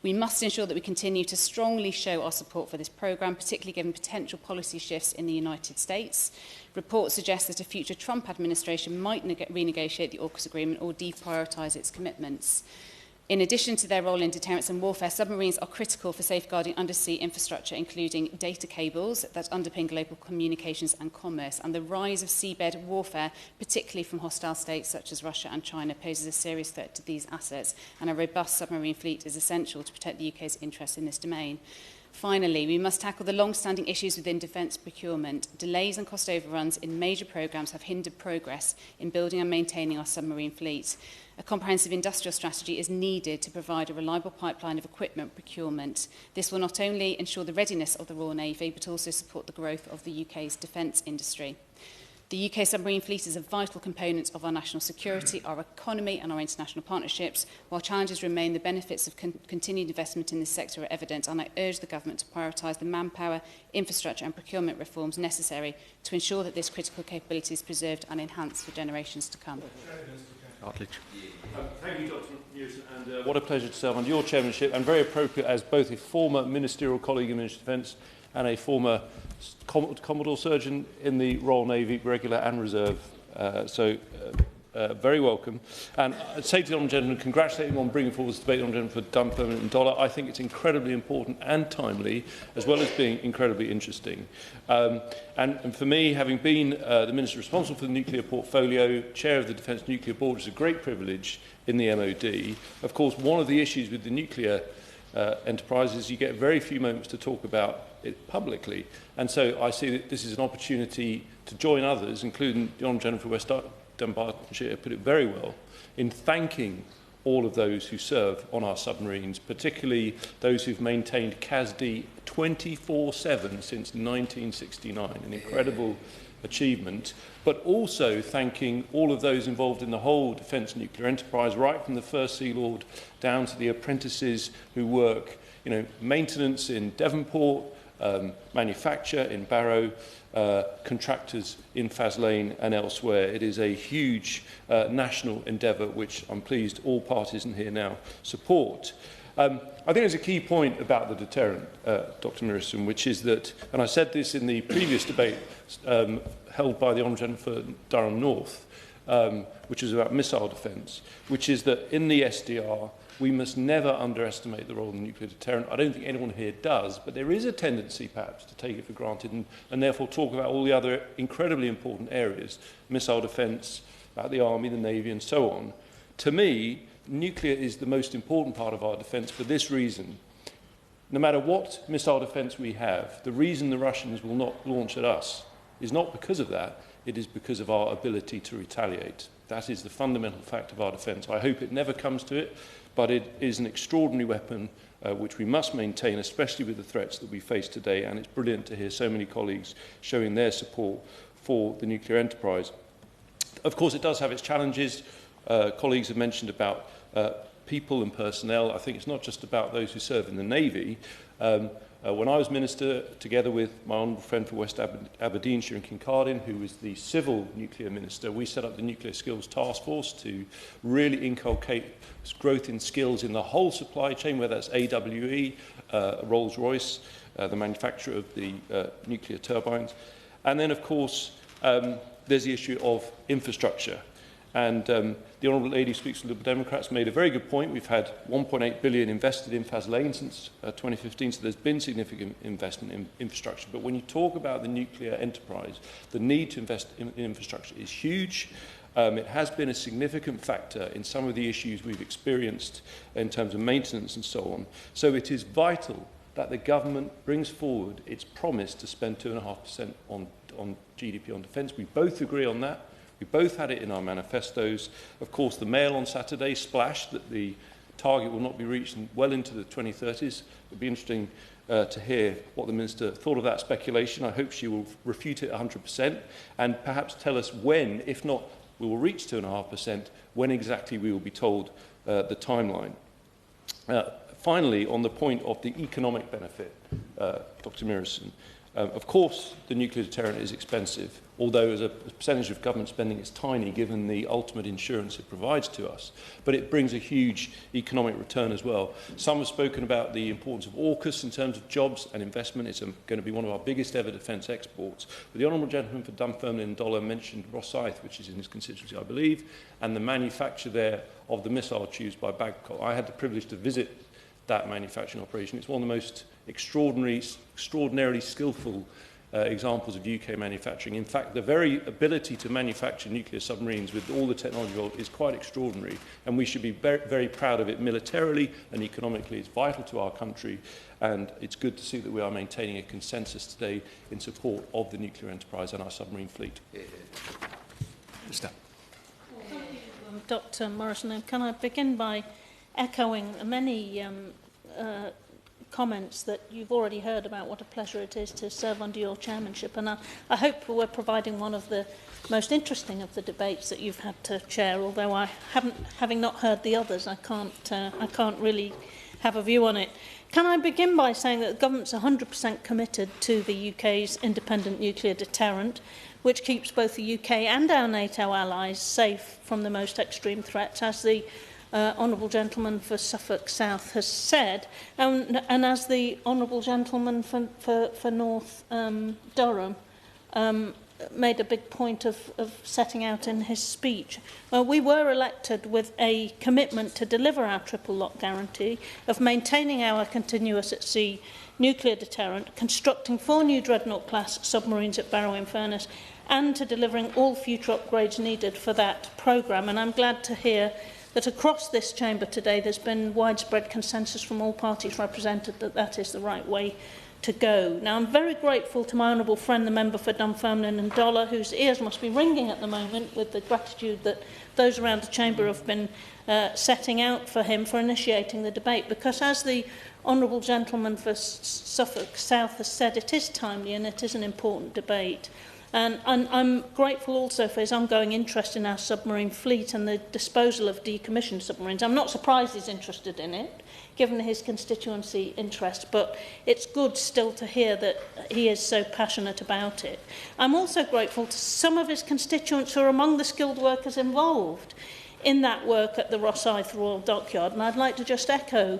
We must ensure that we continue to strongly show our support for this programme, particularly given potential policy shifts in the United States. Reports suggest that a future Trump administration might renegotiate the AUKUS agreement or deprioritise its commitments. In addition to their role in deterrence and warfare, submarines are critical for safeguarding undersea infrastructure, including data cables that underpin global communications and commerce. And the rise of seabed warfare, particularly from hostile states such as Russia and China, poses a serious threat to these assets, and a robust submarine fleet is essential to protect the UK's interests in this domain. Finally, we must tackle the long-standing issues within defence procurement. Delays and cost overruns in major programmes have hindered progress in building and maintaining our submarine fleet. A comprehensive industrial strategy is needed to provide a reliable pipeline of equipment procurement. This will not only ensure the readiness of the Royal Navy, but also support the growth of the UK's defence industry. The UK submarine fleet is a vital component of our national security, our economy and our international partnerships. While challenges remain, the benefits of continued investment in this sector are evident, and I urge the Government to prioritise the manpower, infrastructure and procurement reforms necessary to ensure that this critical capability is preserved and enhanced for generations to come. Thank you, Dr. Newson, and what a pleasure to serve under your chairmanship, and very appropriate as both a former ministerial colleague in Ministry of Defence and a former Commodore Surgeon in the Royal Navy, regular and reserve. Very welcome. And I'd say to the Honourable Gentleman, congratulate him on bringing forward this debate, Honourable Gentleman, for Dunfermline and Dollar. I think it's incredibly important and timely, as well as being incredibly interesting. And for me, having been the Minister responsible for the nuclear portfolio, Chair of the Defence Nuclear Board, is a great privilege in the MOD. Of course, one of the issues with the nuclear enterprise is you get very few moments to talk about it publicly. And so I see that this is an opportunity to join others, including the Honourable Gentleman for West Dunbartonshire, put it very well, in thanking all of those who serve on our submarines, particularly those who've maintained CASD 24/7 since 1969, an incredible achievement, but also thanking all of those involved in the whole defence nuclear enterprise, right from the First Sea Lord down to the apprentices who work, maintenance in Devonport, manufacture in Barrow, contractors in Faslane and elsewhere. It is a huge national endeavour which I'm pleased all parties in here now support. I think there's a key point about the deterrent, Dr Morrison, which is that, and I said this in the previous debate held by the Honourable Gentleman for Durham North, which was about missile defence, which is that in the SDR, we must never underestimate the role of the nuclear deterrent. I don't think anyone here does, but there is a tendency perhaps to take it for granted and therefore talk about all the other incredibly important areas, missile defence, about the Army, the Navy and so on. To me, nuclear is the most important part of our defence for this reason. No matter what missile defence we have, the reason the Russians will not launch at us is not because of that, it is because of our ability to retaliate. That is the fundamental fact of our defence. I hope it never comes to it, but it is an extraordinary weapon which we must maintain, especially with the threats that we face today, and it's brilliant to hear so many colleagues showing their support for the nuclear enterprise. Of course, it does have its challenges. Colleagues have mentioned about people and personnel. I think it's not just about those who serve in the Navy. When I was Minister, together with my honourable friend for West Aberdeenshire and Kincardine, who was the Civil Nuclear Minister, we set up the Nuclear Skills Task Force to really inculcate growth in skills in the whole supply chain, whether that's AWE, Rolls-Royce, the manufacturer of the nuclear turbines. And then, of course, there's the issue of infrastructure. And the Honourable Lady Speaker of the Liberal Democrats made a very good point. We've had $1.8 billion invested in Faslane since 2015, so there's been significant investment in infrastructure. But when you talk about the nuclear enterprise, the need to invest in infrastructure is huge. It has been a significant factor in some of the issues we've experienced in terms of maintenance and so on. So it is vital that the government brings forward its promise to spend 2.5% on GDP on defence. We both agree on that. We both had it in our manifestos. Of course, the Mail on Saturday splashed that the target will not be reached well into the 2030s. It would be interesting to hear what the Minister thought of that speculation. I hope she will refute it 100% and perhaps tell us when, if not we will reach 2.5%, when exactly we will be told the timeline. Finally, on the point of the economic benefit, Dr Morrison, of course, the nuclear deterrent is expensive, although as a percentage of government spending it's tiny given the ultimate insurance it provides to us. But it brings a huge economic return as well. Some have spoken about the importance of AUKUS in terms of jobs and investment. It's going to be one of our biggest ever defence exports. But the Honourable Gentleman for Dunfermline and Dollar mentioned Rosyth, which is in his constituency, I believe, and the manufacture there of the missile tubes by Babcock. I had the privilege to visit that manufacturing operation. It's one of the most extraordinarily skillful examples of UK manufacturing. In fact, the very ability to manufacture nuclear submarines with all the technology involved is quite extraordinary, and we should be very, very proud of it militarily and economically. It's vital to our country, and it's good to see that we are maintaining a consensus today in support of the nuclear enterprise and our submarine fleet. Dr Morrison, can I begin by echoing many comments that you've already heard about what a pleasure it is to serve under your chairmanship, and I hope we're providing one of the most interesting of the debates that you've had to chair, although having not heard the others, I can't really have a view on it. Can I begin by saying that the government's 100% committed to the UK's independent nuclear deterrent, which keeps both the UK and our NATO allies safe from the most extreme threats, as the Honourable Gentleman for Suffolk South has said, and as the Honourable Gentleman for North Durham made a big point of setting out in his speech. We were elected with a commitment to deliver our triple lock guarantee, of maintaining our continuous at sea nuclear deterrent, constructing 4 new Dreadnought-class submarines at Barrow-in-Furness, and to delivering all future upgrades needed for that programme. And I'm glad to hear that across this chamber today there's been widespread consensus from all parties represented that that is the right way to go. Now, I'm very grateful to my honourable friend, the member for Dunfermline and Dollar, whose ears must be ringing at the moment with the gratitude that those around the chamber have been setting out for him for initiating the debate, because as the honourable gentleman for Suffolk South has said, it is timely and it is an important debate. And I'm grateful also for his ongoing interest in our submarine fleet and the disposal of decommissioned submarines. I'm not surprised he's interested in it, given his constituency interest, but it's good still to hear that he is so passionate about it. I'm also grateful to some of his constituents who are among the skilled workers involved in that work at the Rosyth Royal Dockyard, and I'd like to just echo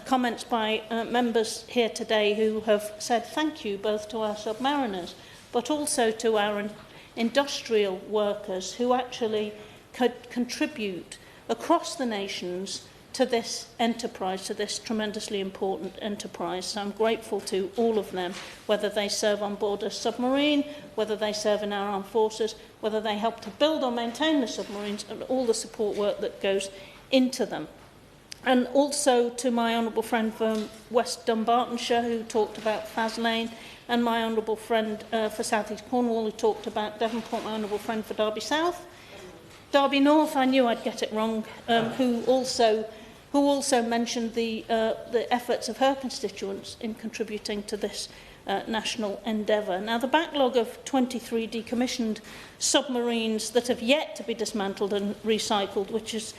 comments by members here today who have said thank you both to our submariners but also to our industrial workers who actually could contribute across the nations to this enterprise, to this tremendously important enterprise. So I'm grateful to all of them, whether they serve on board a submarine, whether they serve in our armed forces, whether they help to build or maintain the submarines, and all the support work that goes into them. And also to my honourable friend from West Dunbartonshire, who talked about Faslane, and my honourable friend for South East Cornwall, who talked about Devonport, my honourable friend for Derby South. Derby North, I knew I'd get it wrong, who also mentioned the efforts of her constituents in contributing to this national endeavour. Now, the backlog of 23 decommissioned submarines that have yet to be dismantled and recycled, which is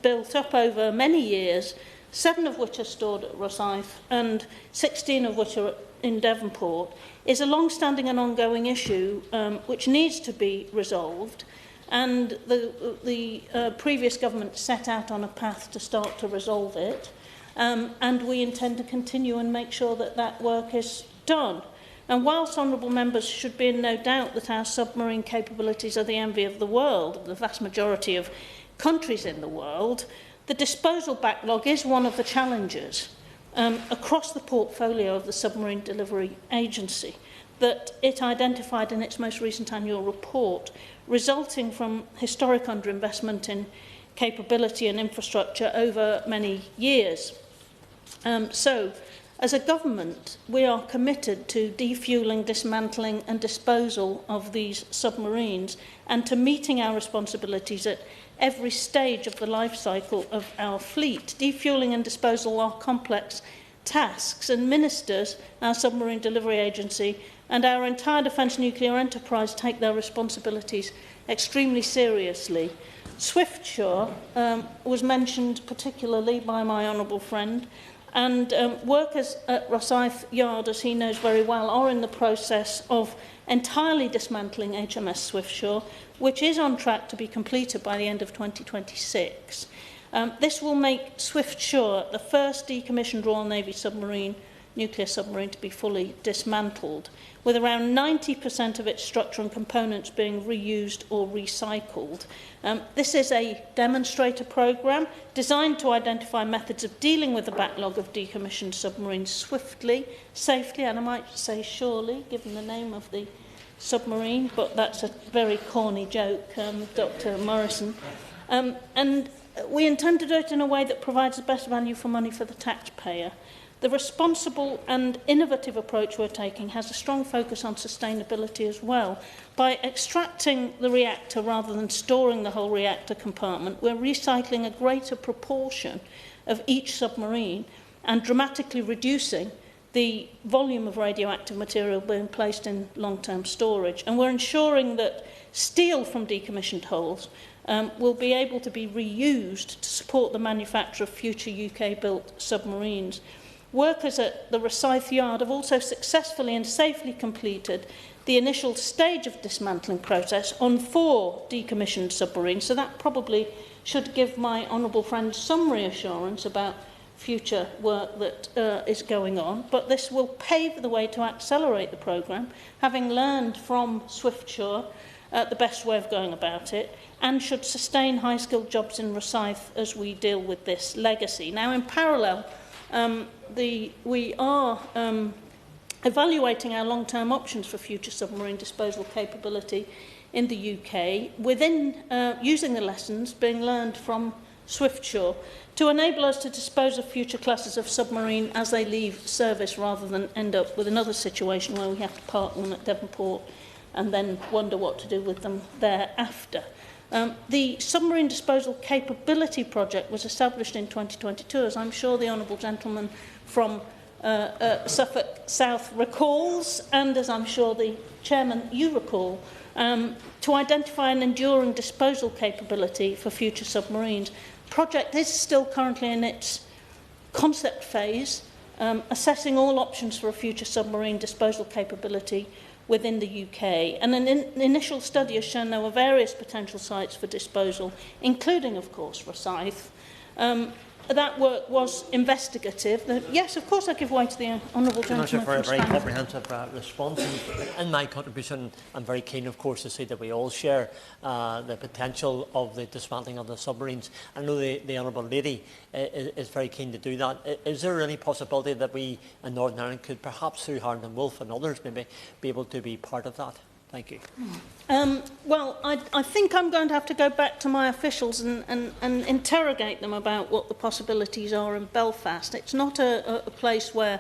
built up over many years, 7 of which are stored at Rosyth and 16 of which are in Devonport, is a long-standing and ongoing issue which needs to be resolved. And the previous government set out on a path to start to resolve it, and we intend to continue and make sure that that work is done. And whilst honourable members should be in no doubt that our submarine capabilities are the envy of the world, the vast majority of countries in the world, the disposal backlog is one of the challenges across the portfolio of the Submarine Delivery Agency that it identified in its most recent annual report, resulting from historic underinvestment in capability and infrastructure over many years. So, as a government, we are committed to defuelling, dismantling and disposal of these submarines and to meeting our responsibilities at every stage of the life cycle of our fleet. Defuelling and disposal are complex tasks, and ministers, our Submarine Delivery Agency, and our entire defence nuclear enterprise take their responsibilities extremely seriously. Swiftsure was mentioned particularly by my honourable friend, and workers at Rosyth Yard, as he knows very well, are in the process of entirely dismantling HMS Swiftsure, which is on track to be completed by the end of 2026. This will make Swiftsure the first decommissioned Royal Navy nuclear submarine to be fully dismantled, with around 90% of its structure and components being reused or recycled. This is a demonstrator programme designed to identify methods of dealing with the backlog of decommissioned submarines swiftly, safely, and I might say surely, given the name of the submarine, but that's a very corny joke, Dr. Morrison. And we intend to do it in a way that provides the best value for money for the taxpayer. The responsible and innovative approach we're taking has a strong focus on sustainability as well. By extracting the reactor rather than storing the whole reactor compartment, we're recycling a greater proportion of each submarine and dramatically reducing the volume of radioactive material being placed in long-term storage. And we're ensuring that steel from decommissioned hulls will be able to be reused to support the manufacture of future UK-built submarines. Workers at the Rosyth Yard have also successfully and safely completed the initial stage of dismantling process on 4 decommissioned submarines, so that probably should give my honourable friend some reassurance about future work that is going on, but this will pave the way to accelerate the programme, having learned from Swiftsure the best way of going about it, and should sustain high-skilled jobs in Rosyth as we deal with this legacy. Now, in parallel, we are evaluating our long-term options for future submarine disposal capability in the UK, within using the lessons being learned from Swiftsure, to enable us to dispose of future classes of submarine as they leave service, rather than end up with another situation where we have to park them at Devonport and then wonder what to do with them thereafter. The Submarine Disposal Capability Project was established in 2022, as I'm sure the honourable gentleman from Suffolk South recalls, and as I'm sure the Chairman you recall, to identify an enduring disposal capability for future submarines. The project is still currently in its concept phase, assessing all options for a future submarine disposal capability within the UK. And an initial study has shown there were various potential sites for disposal, including, of course, Rosyth. That work was investigative. Yes, of course, I give way to the honourable gentleman. For a very comprehensive response. In my contribution, I'm very keen, of course, to see that we all share the potential of the dismantling of the submarines. I know the Honourable Lady is very keen to do that. Is there any possibility that we in Northern Ireland could, perhaps through Harland and Wolff and others, maybe be able to be part of that? Thank you. Well, I think I'm going to have to go back to my officials and interrogate them about what the possibilities are in Belfast. It's not a place where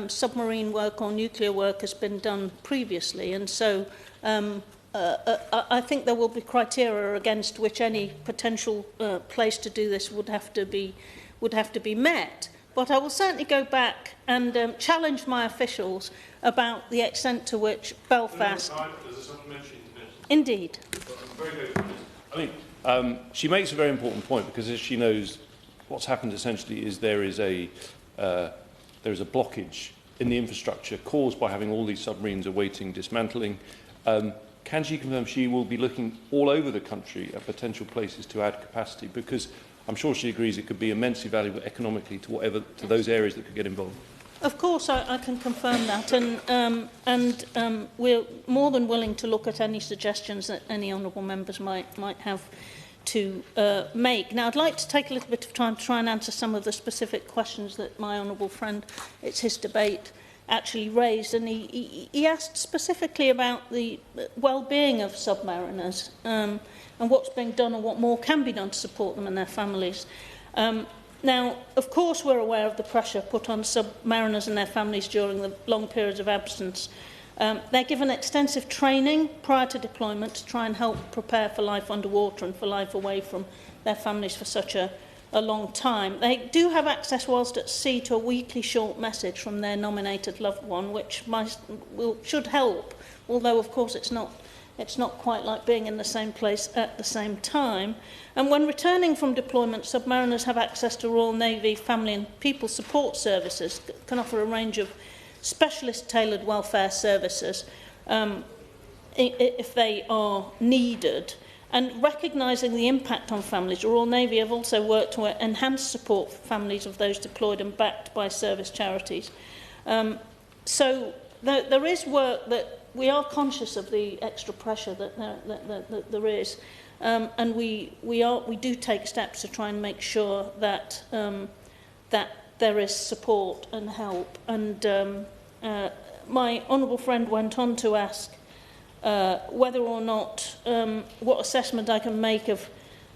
submarine work or nuclear work has been done previously, and so I think there will be criteria against which any potential place to do this would have to be met. But I will certainly go back and challenge my officials about the extent to which Belfast... Indeed. I think she makes a very important point, because as she knows, what's happened essentially is there is a blockage in the infrastructure caused by having all these submarines awaiting dismantling. Can she confirm she will be looking all over the country at potential places to add capacity? Because I'm sure she agrees it could be immensely valuable economically to those areas that could get involved. Of course, I can confirm that, and we're more than willing to look at any suggestions that any honourable members might have to make. Now, I'd like to take a little bit of time to try and answer some of the specific questions that my honourable friend, it's his debate, actually raised, and he asked specifically about the well-being of submariners and what's being done and what more can be done to support them and their families. Now, of course, we're aware of the pressure put on submariners and their families during the long periods of absence. They're given extensive training prior to deployment to try and help prepare for life underwater and for life away from their families for such a long time. They do have access whilst at sea to a weekly short message from their nominated loved one, which should help, although, of course, it's not quite like being in the same place at the same time. And when returning from deployment, submariners have access to Royal Navy Family and People Support Services, can offer a range of specialist tailored welfare services if they are needed. And recognising the impact on families, Royal Navy have also worked to enhance support for families of those deployed and backed by service charities. So there is work that we are conscious of the extra pressure that there is, and we do take steps to try and make sure that there is support and help. And my honourable friend went on to ask whether or not what assessment I can make of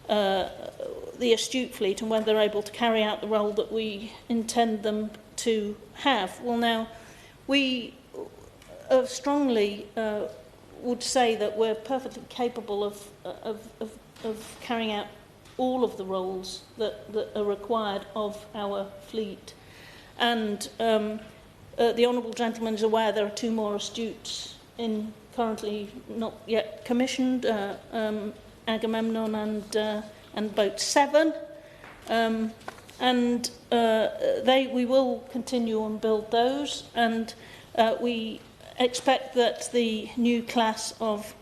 the astute fleet and whether they're able to carry out the role that we intend them to have. Well, now we strongly would say that we're perfectly capable of carrying out all of the roles that are required of our fleet. And the honourable gentleman is aware there are two more astutes currently not yet commissioned, Agamemnon and Boat 7. And we will continue and build those, and we expect that the new class of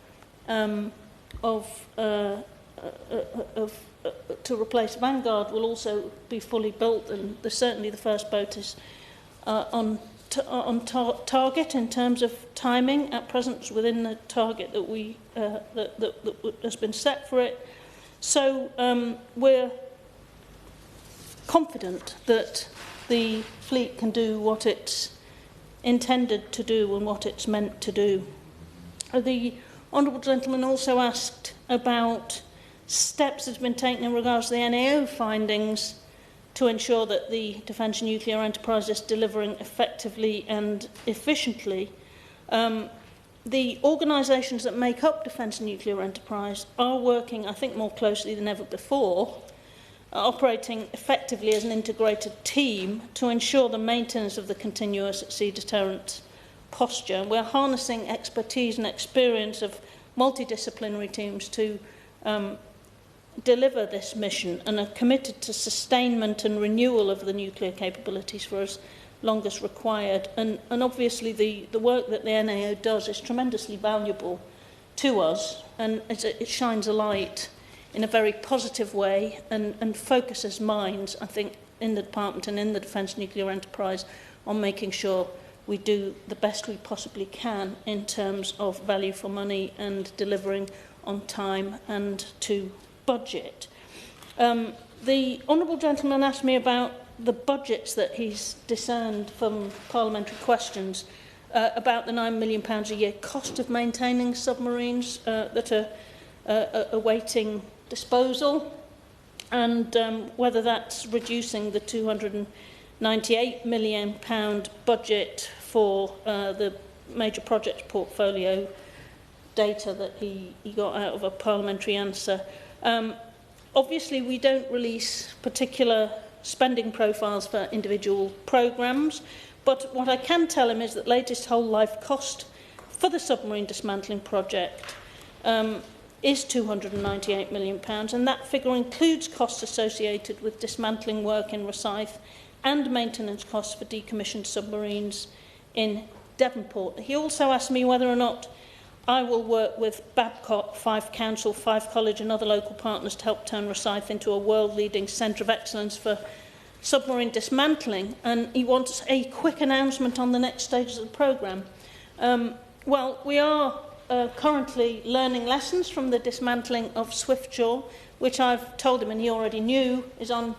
to replace Vanguard will also be fully built, and certainly the first boat is on target in terms of timing. At present, it's within the target that that has been set for it. So we're confident that the fleet can do what it's intended to do and what it's meant to do. The honourable gentleman also asked about steps that have been taken in regards to the NAO findings to ensure that the defence and nuclear enterprise is delivering effectively and efficiently. The organisations that make up defence and nuclear enterprise are working, I think, more closely than ever before, operating effectively as an integrated team to ensure the maintenance of the continuous at-sea deterrent posture. We're harnessing expertise and experience of multidisciplinary teams to deliver this mission, and are committed to sustainment and renewal of the nuclear capabilities for as long as required. And obviously the work that the NAO does is tremendously valuable to us, and it shines a light in a very positive way and focuses minds, I think, in the department and in the defence nuclear enterprise on making sure we do the best we possibly can in terms of value for money and delivering on time and to budget. The honourable gentleman asked me about the budgets that he's discerned from parliamentary questions about the £9 million a year cost of maintaining submarines that are awaiting disposal, and whether that's reducing the £298 million budget for the major projects portfolio data that he got out of a parliamentary answer. Obviously, we don't release particular spending profiles for individual programmes, but what I can tell him is that latest whole life cost for the submarine dismantling project is £298 million, and that figure includes costs associated with dismantling work in Rosyth and maintenance costs for decommissioned submarines in Devonport. He also asked me whether or not I will work with Babcock, Fife Council, Fife College and other local partners to help turn Rosyth into a world-leading centre of excellence for submarine dismantling, and he wants a quick announcement on the next stages of the programme. Well, we are currently learning lessons from the dismantling of Swiftsure, which I've told him, and he already knew, is on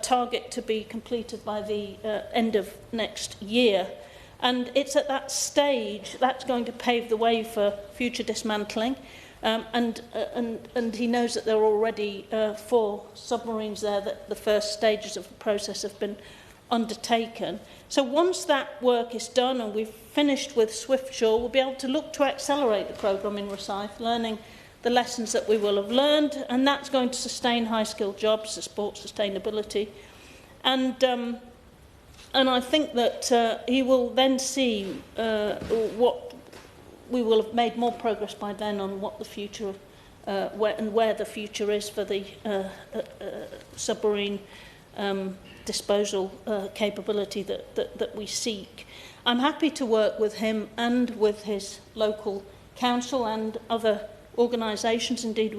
target to be completed by the end of next year. And it's at that stage that's going to pave the way for future dismantling. And he knows that there are already 4 submarines there that the first stages of the process have been undertaken. So once that work is done and we've finished with Swiftsure, we'll be able to look to accelerate the programme in Rosyth, learning the lessons that we will have learned, and that's going to sustain high-skilled jobs, support sustainability. And I think that he will then see what we will have made more progress by then on what the future, where the future is for the submarine disposal capability that we seek. I'm happy to work with him and with his local council and other organisations. Indeed,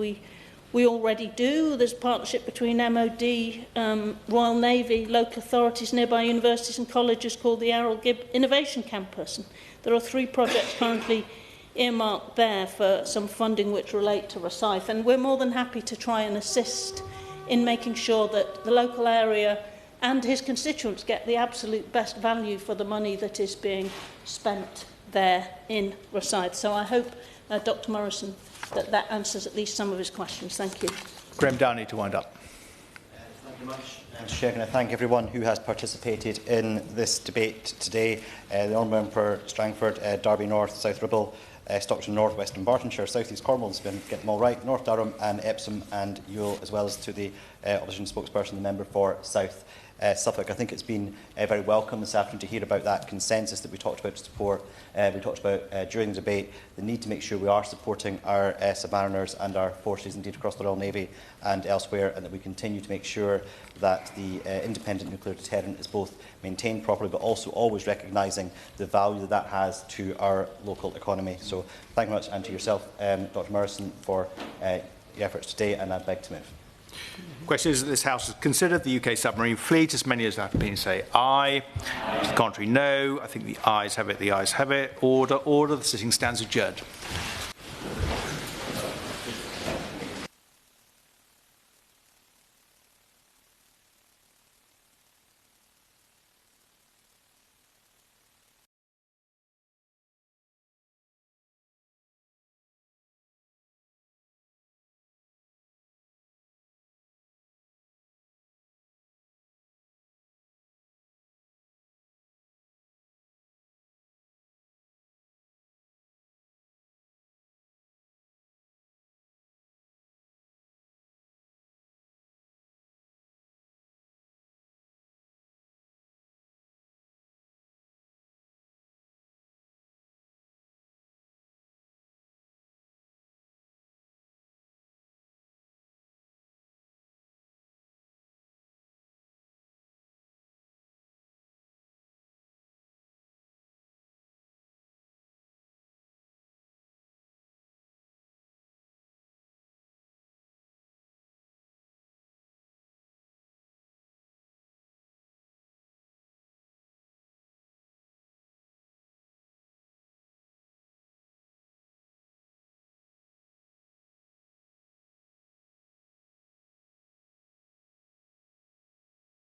we already do. There's a partnership between MOD, Royal Navy, local authorities, nearby universities and colleges called the Errol Gibb Innovation Campus. And there are 3 projects currently earmarked there for some funding which relate to Rosyth. And we're more than happy to try and assist in making sure that the local area and his constituents get the absolute best value for the money that is being spent there in Rosyth. So I hope, Dr Morrison, that answers at least some of his questions. Thank you. Graham Downey to wind up. Thank you very much, Mr Chair. Can I thank everyone who has participated in this debate today. The Honourable Member for Strangford, Derby North, South Ribble, Stockton North, Western Bartonshire, South East Cornwall, has been getting them all right, North Durham and Epsom and Ewell, as well as to the opposition spokesperson, the member for South Suffolk. I think it's been very welcome this afternoon to hear about that consensus that we talked about to support. We talked about during the debate the need to make sure we are supporting our submariners and our forces indeed across the Royal Navy and elsewhere, and that we continue to make sure that the independent nuclear deterrent is both maintained properly but also always recognising the value that that has to our local economy. So thank you very much, and to yourself, Dr Morrison, for your efforts today, and I beg to move. Question is that this House has considered the UK submarine fleet. As many as have been say aye. To the contrary, no. I think the ayes have it. The ayes have it. Order. The sitting stands adjourned.